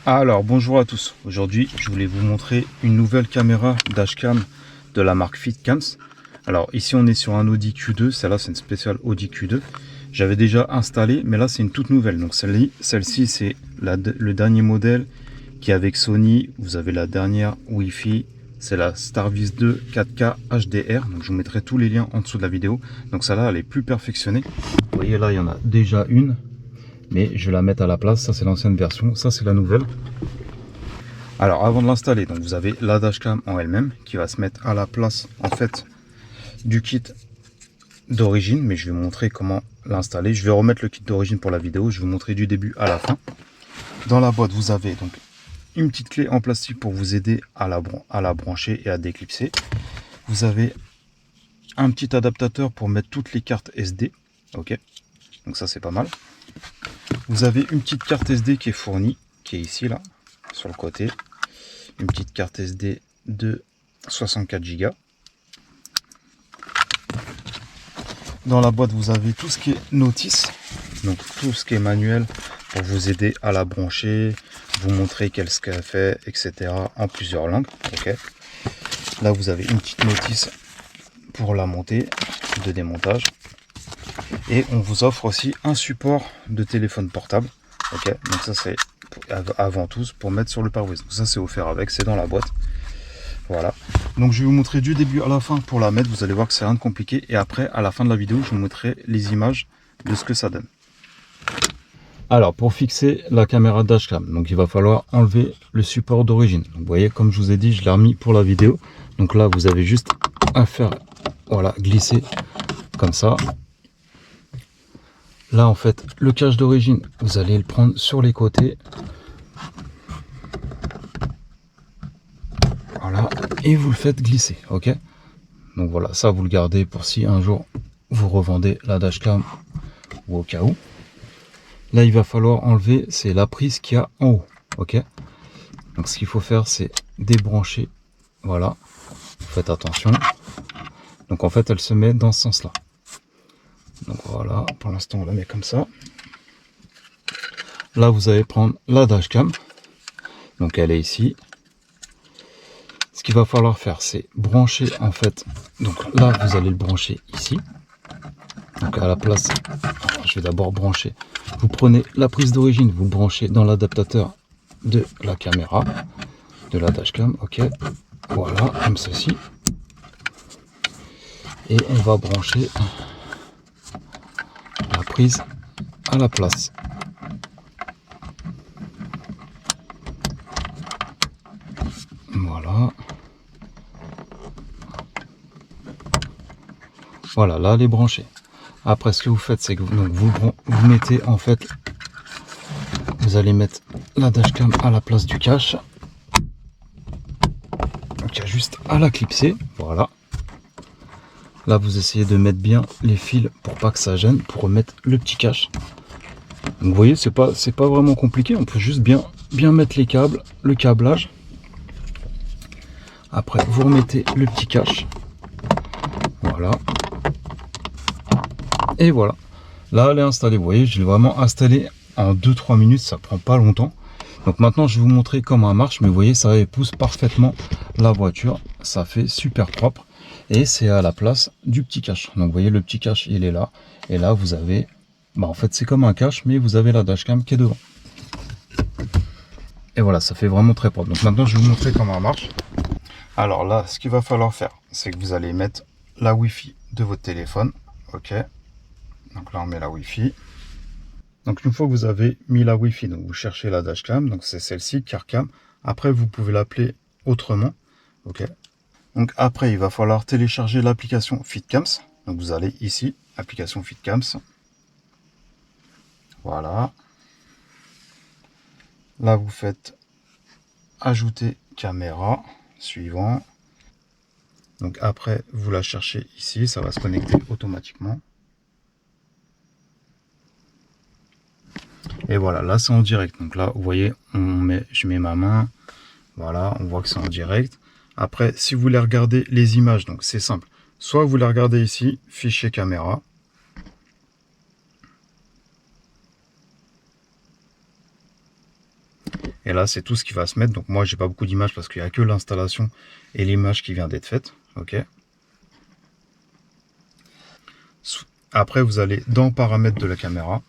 Alors bonjour à tous, aujourd'hui je voulais vous montrer une nouvelle caméra dashcam de la marque Fitcams. Alors ici on est sur un Audi Q2, celle-là c'est une spéciale Audi Q2. J'avais déjà installé mais là c'est une toute nouvelle, donc celle-ci c'est le dernier modèle qui est avec Sony. Vous avez la dernière Wi-Fi, c'est la Starvis 2 4K HDR, donc je vous mettrai tous les liens en dessous de la vidéo. Donc celle-là elle est plus perfectionnée, vous voyez là il y en a déjà une, mais je vais la mettre à la place. Ça c'est l'ancienne version, ça c'est la nouvelle. Alors avant de l'installer, donc vous avez la dashcam en elle-même qui va se mettre à la place en fait du kit d'origine, mais je vais vous montrer comment l'installer. Je vais remettre le kit d'origine pour la vidéo, je vais vous montrer du début à la fin. Dans la boîte vous avez donc une petite clé en plastique pour vous aider à la brancher et à déclipser. Vous avez un petit adaptateur pour mettre toutes les cartes SD, ok, donc ça c'est pas mal. Vous avez une petite carte SD qui est fournie, qui est ici là sur le côté, une petite carte SD de 64 Go. Dans la boîte vous avez tout ce qui est notice, donc tout ce qui est manuel pour vous aider à la brancher, vous montrer qu'est-ce qu'elle fait, etc. en plusieurs langues. Ok. Là vous avez une petite notice pour la montée, de démontage, et on vous offre aussi un support de téléphone portable. Ok, donc ça c'est avant tout pour mettre sur le pare-brise. Ça c'est offert avec, c'est dans la boîte. Voilà, donc je vais vous montrer du début à la fin pour la mettre. Vous allez voir que c'est rien de compliqué, et après à la fin de la vidéo je vous montrerai les images de ce que ça donne. Alors pour fixer la caméra dashcam, donc il va falloir enlever le support d'origine. Vous voyez, comme je vous ai dit, je l'ai remis pour la vidéo. Donc là vous avez juste à faire, voilà, glisser comme ça. Là en fait le cache d'origine, vous allez le prendre sur les côtés, voilà, et vous le faites glisser. Ok, donc voilà, ça vous le gardez pour si un jour vous revendez la dashcam ou au cas où. Là il va falloir enlever, c'est la prise qu'il y a en haut. Ok, donc ce qu'il faut faire c'est débrancher, voilà, vous faites attention. Donc en fait elle se met dans ce sens là, donc voilà, pour l'instant on la met comme ça. Là vous allez prendre la dashcam, donc elle est ici. Ce qu'il va falloir faire c'est brancher en fait, donc là vous allez le brancher ici, donc à la place, je vais d'abord brancher, vous prenez la prise d'origine, vous branchez dans l'adaptateur de la caméra, de la dashcam, ok, voilà, comme ceci, et on va brancher la prise à la place. Voilà. Voilà, là elle est branchée. Après ce que vous faites c'est que vous mettez en fait, vous allez mettre la dashcam à la place du cache. Donc il y a juste à la clipser, voilà. Là vous essayez de mettre bien les fils pour pas que ça gêne, pour remettre le petit cache. Donc vous voyez, c'est pas vraiment compliqué, on peut juste bien mettre les câbles, le câblage. Après vous remettez le petit cache, voilà, et voilà, là elle est installée. Vous voyez, je l'ai vraiment installé en 2-3 minutes, ça prend pas longtemps. Donc maintenant je vais vous montrer comment elle marche, mais vous voyez ça épouse parfaitement la voiture, ça fait super propre, et c'est à la place du petit cache. Donc vous voyez le petit cache il est là, et là vous avez, en fait c'est comme un cache, mais vous avez la dashcam qui est devant. Et voilà, ça fait vraiment très propre. Donc maintenant je vais vous montrer comment elle marche. Alors là, ce qu'il va falloir faire, c'est que vous allez mettre la Wi-Fi de votre téléphone. Ok. Donc là, on met la Wi-Fi. Donc une fois que vous avez mis la Wi-Fi, donc vous cherchez la dashcam. Donc c'est celle-ci, CarCam. Après, vous pouvez l'appeler autrement. Ok. Donc après, il va falloir télécharger l'application Fitcams. Donc vous allez ici, application Fitcams. Voilà. Là, vous faites ajouter caméra. Suivant. Donc après vous la cherchez ici, ça va se connecter automatiquement. Et voilà, là c'est en direct. Donc là vous voyez, je mets ma main, voilà, on voit que c'est en direct. Après si vous voulez regarder les images, donc c'est simple, soit vous les regardez ici, fichier caméra, Et là, c'est tout ce qui va se mettre. Donc moi, j'ai pas beaucoup d'images parce qu'il n'y a que l'installation et l'image qui vient d'être faite. Ok. Après, vous allez dans paramètres de la caméra.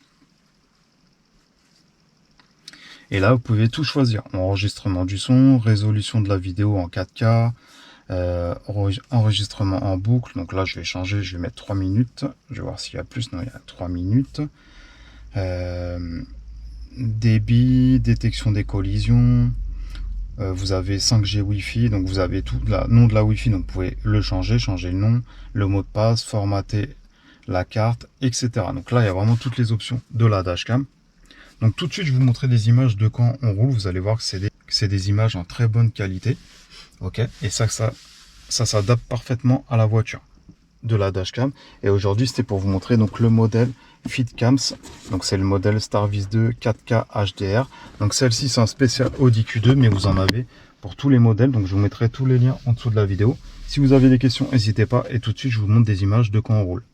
Et là, vous pouvez tout choisir. Enregistrement du son, résolution de la vidéo en 4K, enregistrement en boucle. Donc là, je vais changer, je vais mettre 3 minutes. Je vais voir s'il y a plus. Non, il y a 3 minutes. Débit, détection des collisions. Vous avez 5G Wi-Fi, donc vous avez tout le nom de la Wi-Fi, donc vous pouvez le changer le nom, le mot de passe, formater la carte, etc. Donc là, il y a vraiment toutes les options de la dashcam. Donc tout de suite, je vais vous montrer des images de quand on roule. Vous allez voir que c'est des images en très bonne qualité. Ok, et ça s'adapte parfaitement à la voiture de la dashcam. Et aujourd'hui, c'était pour vous montrer donc le modèle FitCams. Donc c'est le modèle Starviz 2 4K HDR. Donc celle-ci, c'est un spécial Audi Q2, mais vous en avez pour tous les modèles. Donc je vous mettrai tous les liens en dessous de la vidéo. Si vous avez des questions, n'hésitez pas. Et tout de suite, je vous montre des images de quand on roule.